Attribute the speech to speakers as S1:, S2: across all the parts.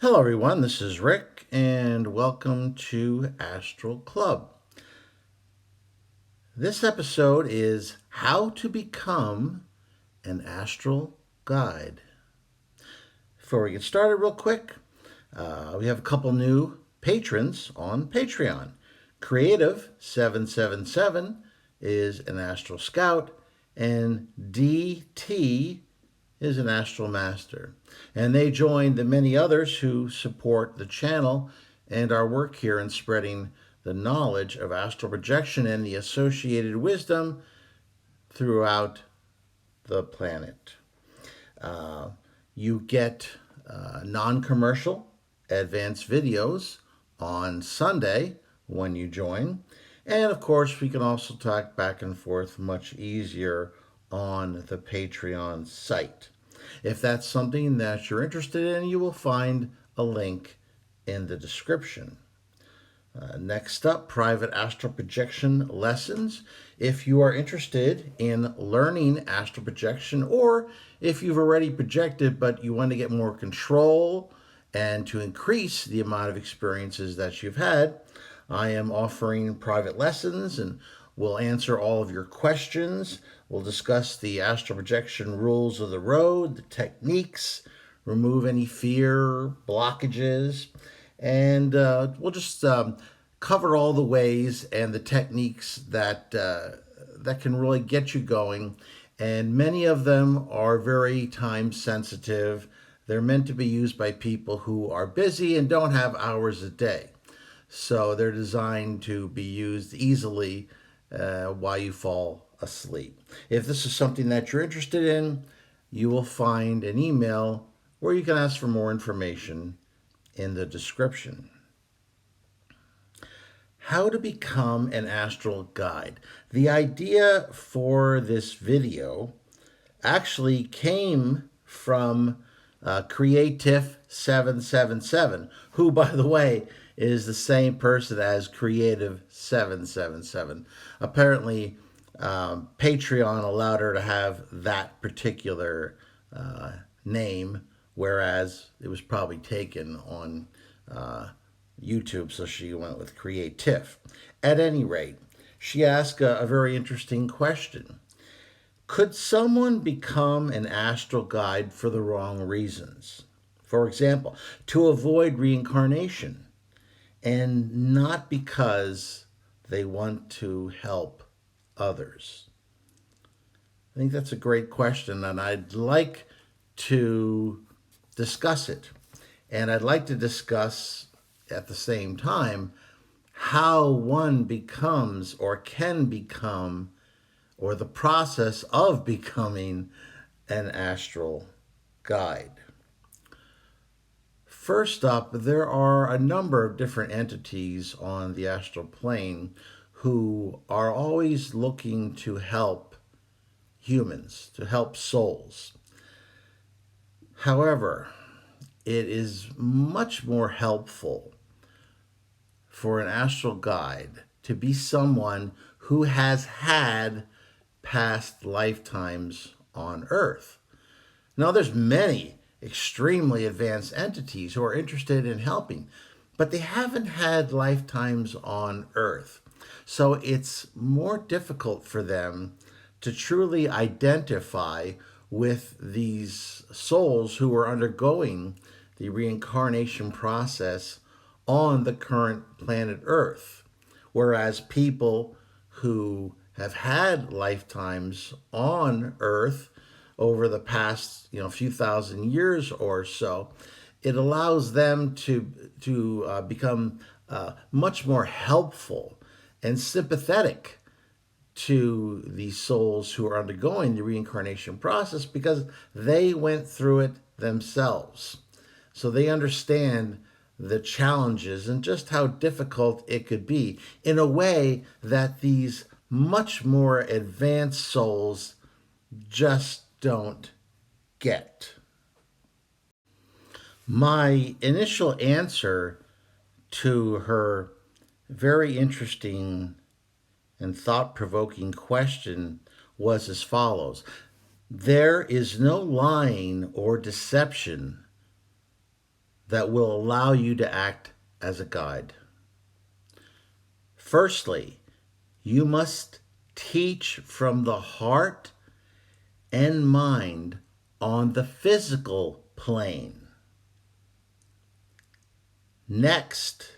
S1: Hello, everyone. This is Rick, and welcome to Astral Club. This episode is How to Become an Astral Guide. Before we get started, real quick, we have a couple new patrons on Patreon. Creative777 is an Astral Scout, and DT is an Astral Master. And they join the many others who support the channel and our work here in spreading the knowledge of astral projection and the associated wisdom throughout the planet. You get non-commercial advanced videos on Sunday when you join. And of course, we can also talk back and forth much easier on the Patreon site. If that's something that you're interested in, you will find a link in the description. Next up, private astral projection lessons. If you are interested in learning astral projection, or if you've already projected but you want to get more control and to increase the amount of experiences that you've had, I am offering private lessons, and we'll answer all of your questions. We'll discuss the astral projection rules of the road, the techniques, remove any fear, blockages, and we'll just cover all the ways and the techniques that can really get you going. And many of them are very time sensitive. They're meant to be used by people who are busy and don't have hours a day. So they're designed to be used easily while you fall asleep. If this is something that you're interested in, you will find an email where you can ask for more information in the description. How to become an astral guide. The idea for this video actually came from Creative777, who, by the way, is the same person as Creative777. Apparently, Patreon allowed her to have that particular name, whereas it was probably taken on YouTube, so she went with Creative. At any rate, she asked a very interesting question. Could someone become an astral guide for the wrong reasons? For example, to avoid reincarnation, and not because they want to help others? I think that's a great question, and I'd like to discuss it. And I'd like to discuss at the same time how one becomes or can become, or the process of becoming, an astral guide. First up, there are a number of different entities on the astral plane who are always looking to help humans, to help souls. However, it is much more helpful for an astral guide to be someone who has had past lifetimes on Earth. Now, there's many extremely advanced entities who are interested in helping, but they haven't had lifetimes on Earth. So it's more difficult for them to truly identify with these souls who are undergoing the reincarnation process on the current planet Earth. Whereas people who have had lifetimes on Earth over the past few thousand years or so, it allows them to become much more helpful and sympathetic to the souls who are undergoing the reincarnation process, because they went through it themselves. So they understand the challenges and just how difficult it could be in a way that these much more advanced souls just don't get. My initial answer to her very interesting and thought-provoking question was as follows. There is no lying or deception that will allow you to act as a guide. Firstly, you must teach from the heart and mind on the physical plane. Next,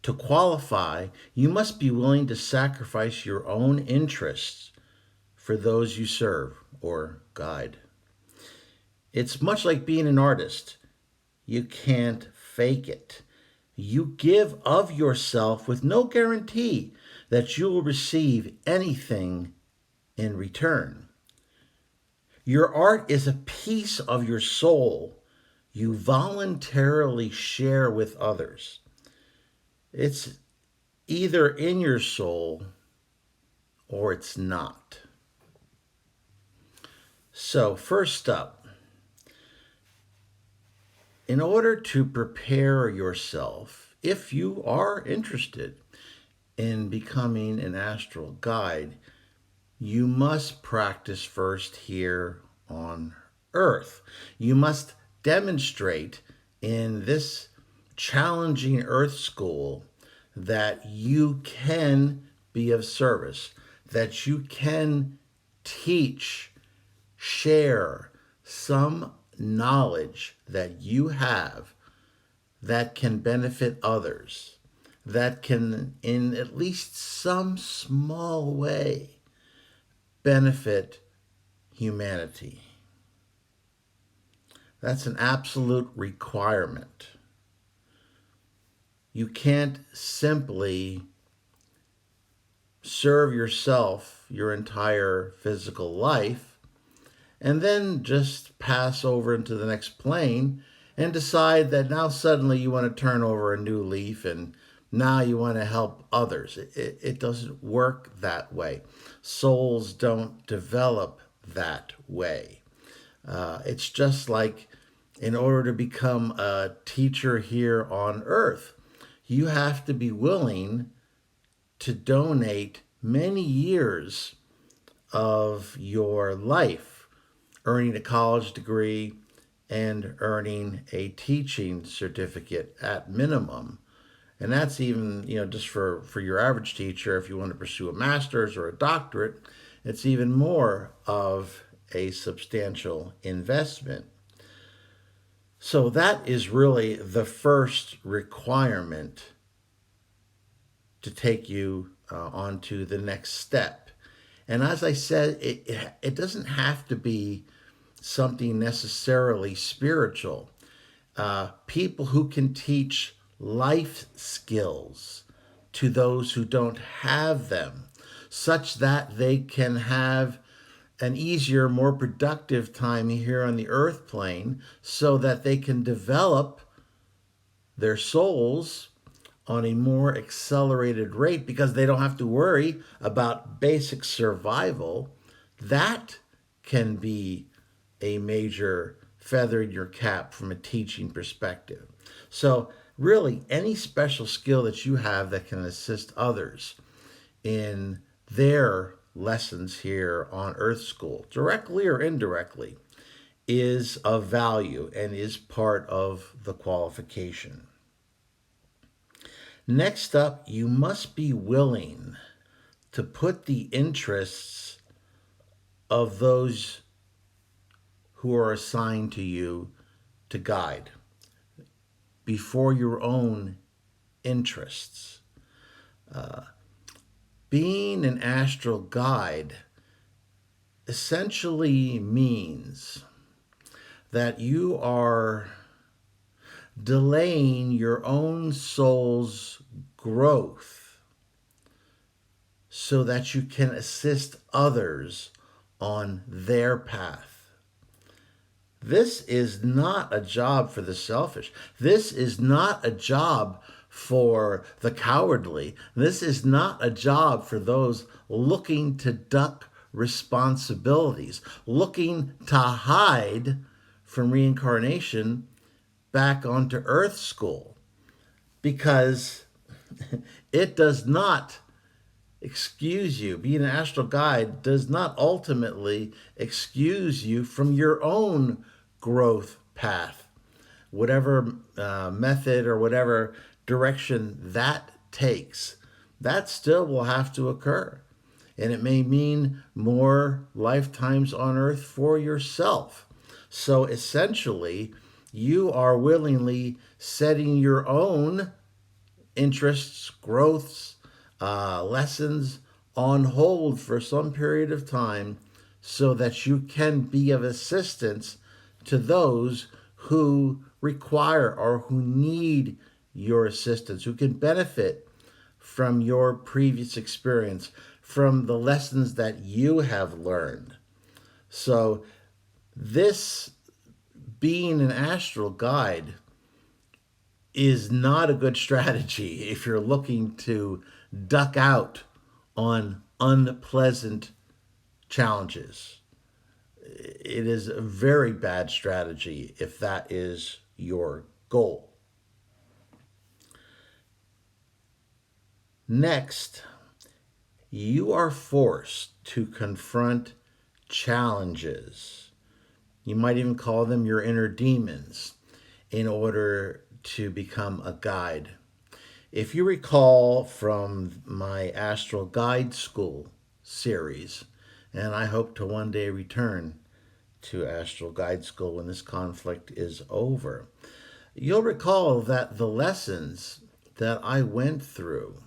S1: to qualify, you must be willing to sacrifice your own interests for those you serve or guide. It's much like being an artist. You can't fake it. You give of yourself with no guarantee that you will receive anything in return. Your art is a piece of your soul you voluntarily share with others. It's either in your soul or it's not. So, first up, in order to prepare yourself, if you are interested in becoming an astral guide, you must practice first here on Earth. You must demonstrate in this challenging Earth school that you can be of service, that you can teach, share some knowledge that you have that can benefit others, that can, in at least some small way, benefit humanity. That's an absolute requirement. You can't simply serve yourself your entire physical life and then just pass over into the next plane and decide that now suddenly you want to turn over a new leaf and now you want to help others. It doesn't work that way. Souls don't develop that way. It's just like in order to become a teacher here on Earth, you have to be willing to donate many years of your life, earning a college degree and earning a teaching certificate at minimum. And that's even, just for your average teacher. If you want to pursue a master's or a doctorate, it's even more of a substantial investment. So that is really the first requirement to take you onto the next step. And as I said, it doesn't have to be something necessarily spiritual. People who can teach life skills to those who don't have them, such that they can have an easier, more productive time here on the earth plane, so that they can develop their souls on a more accelerated rate because they don't have to worry about basic survival. That can be a major feather in your cap from a teaching perspective. So really, any special skill that you have that can assist others in their lessons here on Earth School, directly or indirectly, is of value and is part of the qualification. Next up, you must be willing to put the interests of those who are assigned to you to guide before your own interests. Being an astral guide essentially means that you are delaying your own soul's growth so that you can assist others on their path. This is not a job for the selfish. This is not a job for the cowardly. This is not a job for those looking to duck responsibilities, looking to hide from reincarnation back onto Earth School, because it does not excuse you. Being an astral guide does not ultimately excuse you from your own growth path. whatever method or whatever direction that takes, that still will have to occur. And it may mean more lifetimes on earth for yourself. So essentially, you are willingly setting your own interests, growths, lessons on hold for some period of time so that you can be of assistance to those who require or who need your assistance, who can benefit from your previous experience, from the lessons that you have learned. So, this being an astral guide is not a good strategy if you're looking to duck out on unpleasant challenges. It is a very bad strategy if that is your goal. Next, you are forced to confront challenges. You might even call them your inner demons in order to become a guide. If you recall from my Astral Guide School series, and I hope to one day return to Astral Guide School when this conflict is over, you'll recall that the lessons that I went through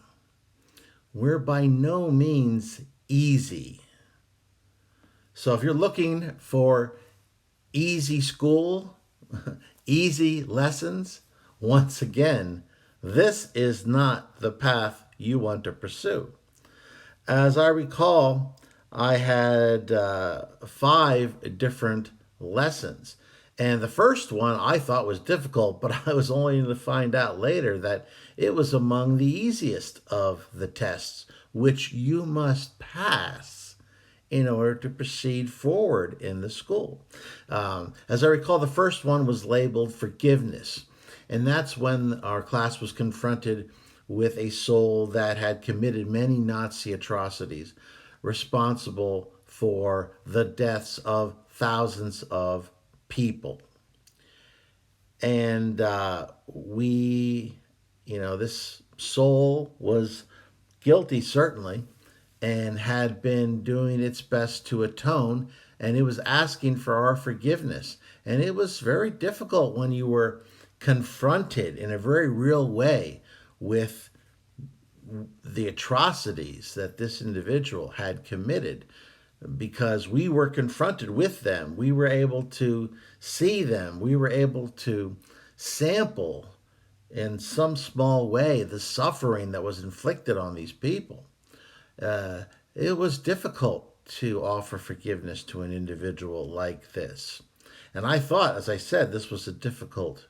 S1: were by no means easy. So if you're looking for easy school, easy lessons, once again, this is not the path you want to pursue. As I recall, I had 5 different lessons. And the first one I thought was difficult, but I was only to find out later that it was among the easiest of the tests, which you must pass in order to proceed forward in the school. As I recall, the first one was labeled forgiveness. And that's when our class was confronted with a soul that had committed many Nazi atrocities, responsible for the deaths of thousands of people. And this soul was guilty, certainly, and had been doing its best to atone, and it was asking for our forgiveness. And it was very difficult when you were confronted in a very real way with the atrocities that this individual had committed, because we were confronted with them. We were able to see them. We were able to sample in some small way the suffering that was inflicted on these people. It was difficult to offer forgiveness to an individual like this. And I thought, as I said, this was a difficult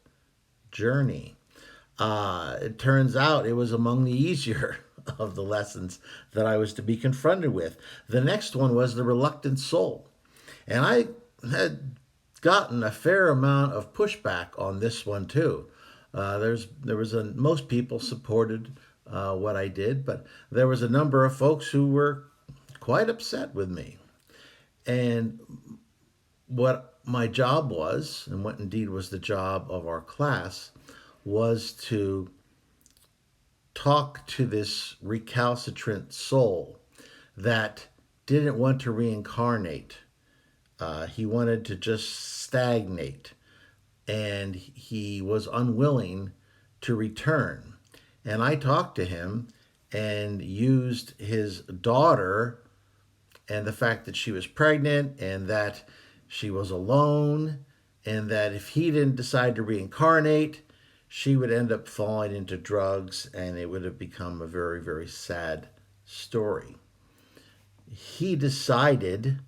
S1: journey. It turns out it was among the easier of the lessons that I was to be confronted with. The next one was the reluctant soul. And I had gotten a fair amount of pushback on this one too. Most people supported what I did, but there was a number of folks who were quite upset with me. And what my job was, and what indeed was the job of our class, was to talk to this recalcitrant soul that didn't want to reincarnate. He wanted to just stagnate, and he was unwilling to return. And I talked to him and used his daughter and the fact that she was pregnant and that she was alone and that if he didn't decide to reincarnate, she would end up falling into drugs and it would have become a very, very sad story. He decided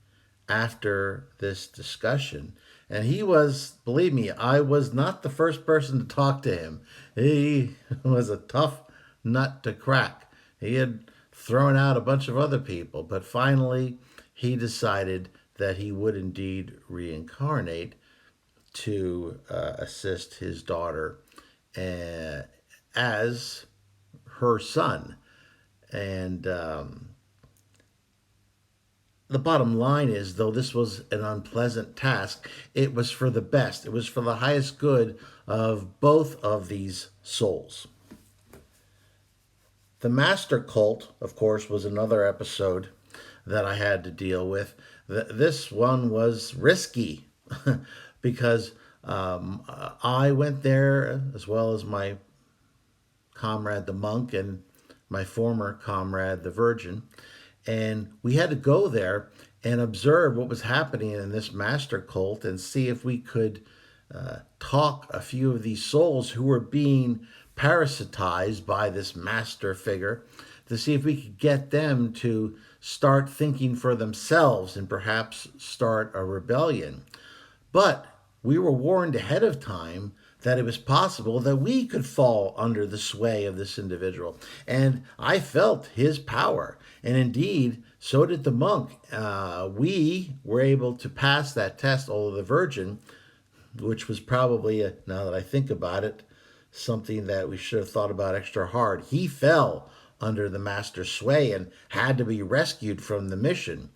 S1: after this discussion, and he was, believe me, I was not the first person to talk to him. He was a tough nut to crack. He had thrown out a bunch of other people, but finally he decided that he would indeed reincarnate to assist his daughter as her son. And the bottom line is, though this was an unpleasant task, it was for the best. It was for the highest good of both of these souls. The master cult, of course, was another episode that I had to deal with. This one was risky because I went there as well as my comrade, the monk, and my former comrade, the virgin. And we had to go there and observe what was happening in this master cult and see if we could talk a few of these souls who were being parasitized by this master figure, to see if we could get them to start thinking for themselves and perhaps start a rebellion. But we were warned ahead of time that it was possible that we could fall under the sway of this individual. And I felt his power. And indeed, so did the monk. We were able to pass that test, although the virgin, which was probably, now that I think about it, something that we should have thought about extra hard. He fell under the master's sway and had to be rescued from the mission,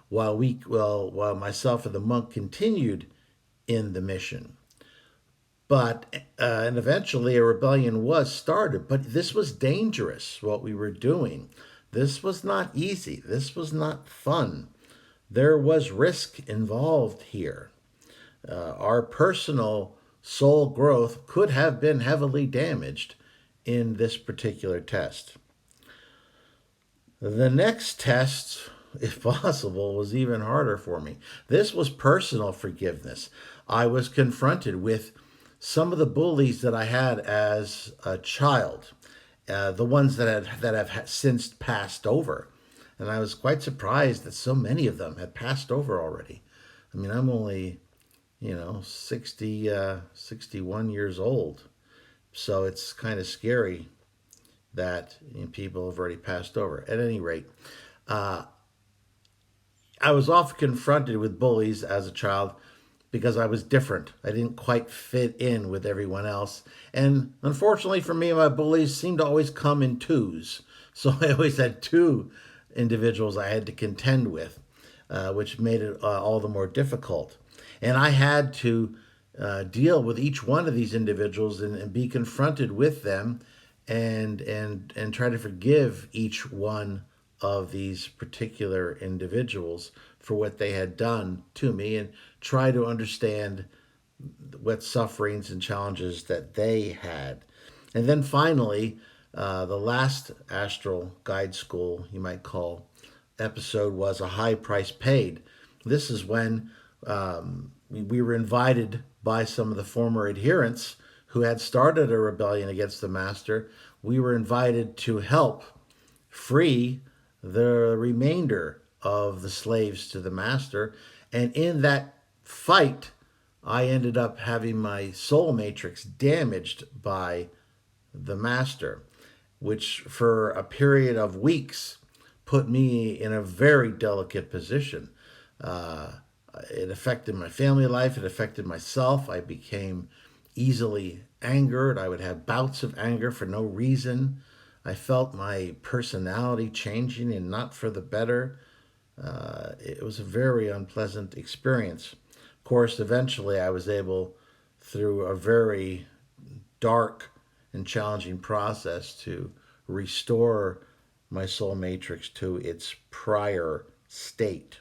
S1: while myself and the monk continued in the mission. But and eventually a rebellion was started. But this was dangerous, what we were doing. This was not easy. This was not fun. There was risk involved here. Our personal soul growth could have been heavily damaged in this particular test. The next test, if possible, was even harder for me. This was personal forgiveness. I was confronted with some of the bullies that I had as a child, the ones that have since passed over. And I was quite surprised that so many of them had passed over already. I mean, I'm only, 61 years old. So it's kind of scary that people have already passed over. At any rate, I was often confronted with bullies as a child because I was different. I didn't quite fit in with everyone else. And unfortunately for me, my bullies seemed to always come in twos. So I always had two individuals I had to contend with, which made it all the more difficult. And I had to deal with each one of these individuals and be confronted with them and try to forgive each one of these particular individuals for what they had done to me, and try to understand what sufferings and challenges that they had. And then finally, the last Astral Guide School, you might call, episode was a high price paid. This is when we were invited by some of the former adherents who had started a rebellion against the master. We were invited to help free the remainder of the slaves to the master. And in that fight, I ended up having my soul matrix damaged by the master, which for a period of weeks put me in a very delicate position. It affected my family life. It affected myself. I became easily angered. I would have bouts of anger for no reason. I felt my personality changing and not for the better. It was a very unpleasant experience. Of course, eventually I was able, through a very dark and challenging process, to restore my soul matrix to its prior state.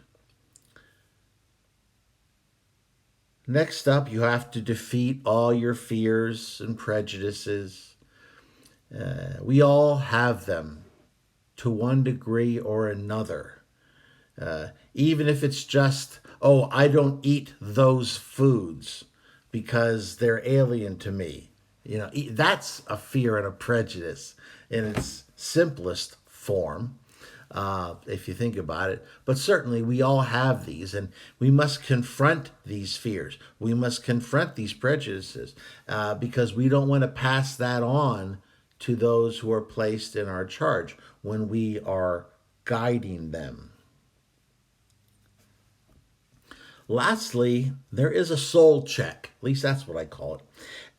S1: Next up, you have to defeat all your fears and prejudices. We all have them to one degree or another. Even if it's just, oh, I don't eat those foods because they're alien to me. That's a fear and a prejudice in its simplest form, if you think about it. But certainly we all have these, and we must confront these fears. We must confront these prejudices because we don't want to pass that on to those who are placed in our charge when we are guiding them. Lastly, there is a soul check. At least that's what I call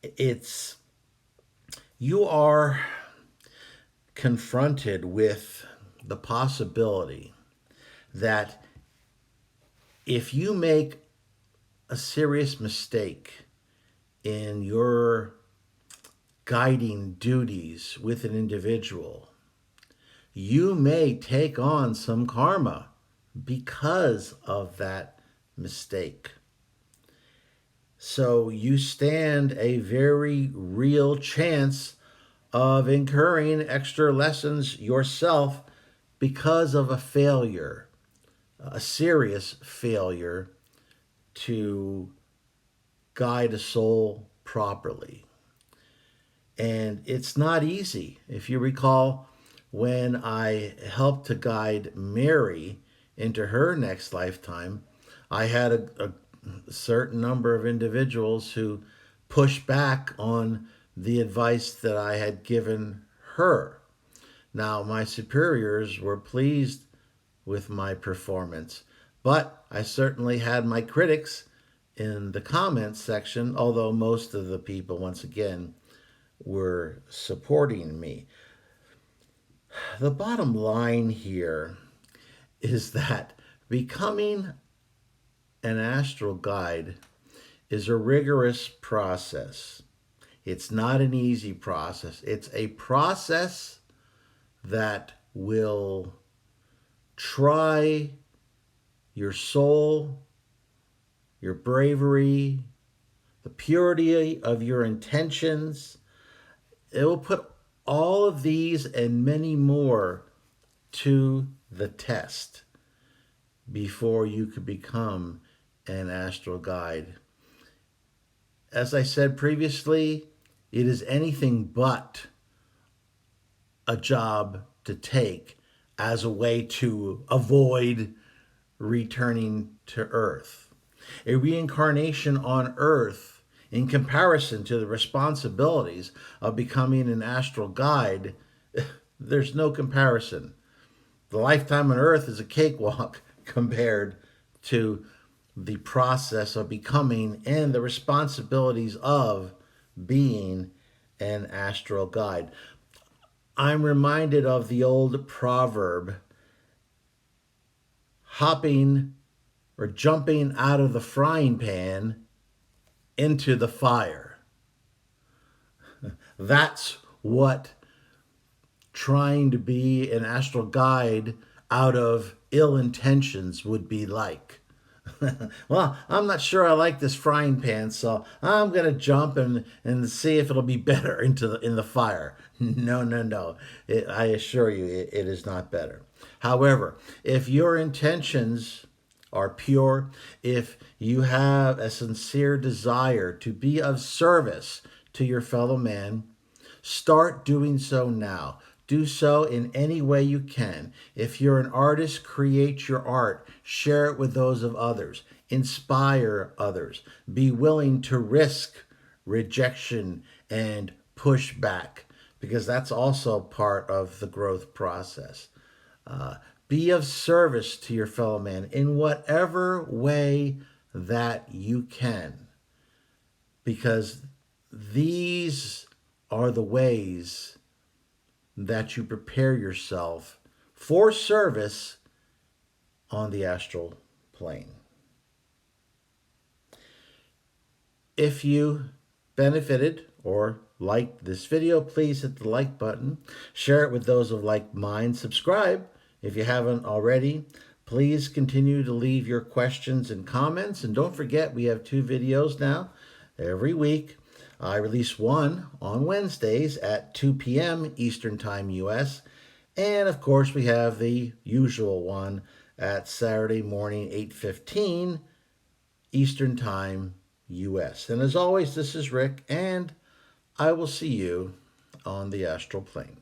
S1: it. You are confronted with the possibility that If you make a serious mistake in your guiding duties with an individual, you may take on some karma because of that mistake. So you stand a very real chance of incurring extra lessons yourself because of a failure, a serious failure to guide a soul properly. And it's not easy. If you recall, when I helped to guide Mary into her next lifetime, I had a certain number of individuals who pushed back on the advice that I had given her. Now, my superiors were pleased with my performance, but I certainly had my critics in the comments section, although most of the people, once again, were supporting me. The bottom line here is that becoming an astral guide is a rigorous process. It's not an easy process. It's a process that will try your soul, your bravery, the purity of your intentions. It will put all of these and many more to the test before you could become an astral guide. As I said previously, it is anything but a job to take as a way to avoid returning to Earth. A reincarnation on Earth, in comparison to the responsibilities of becoming an astral guide, there's no comparison. The lifetime on Earth is a cakewalk compared to the process of becoming and the responsibilities of being an astral guide. I'm reminded of the old proverb, hopping or jumping out of the frying pan into the fire. That's what trying to be an astral guide out of ill intentions would be like. Well, I'm not sure I like this frying pan, so I'm going to jump and see if it'll be better in the fire. No, no, no. I assure you, it is not better. However, if your intentions are pure, if you have a sincere desire to be of service to your fellow man, start doing so now. Do so in any way you can. If you're an artist, create your art. Share it with those of others. Inspire others. Be willing to risk rejection and pushback, because that's also part of the growth process. Be of service to your fellow man in whatever way that you can, because these are the ways that you prepare yourself for service on the astral plane. If you benefited or liked this video, please hit the like button. Share it with those of like mind. Subscribe if you haven't already. Please continue to leave your questions and comments. And don't forget, we have 2 videos now every week. I release one on Wednesdays at 2 p.m. Eastern Time US. And of course, we have the usual one at Saturday morning, 8:15 Eastern Time US. And as always, this is Rick, and I will see you on the astral plane.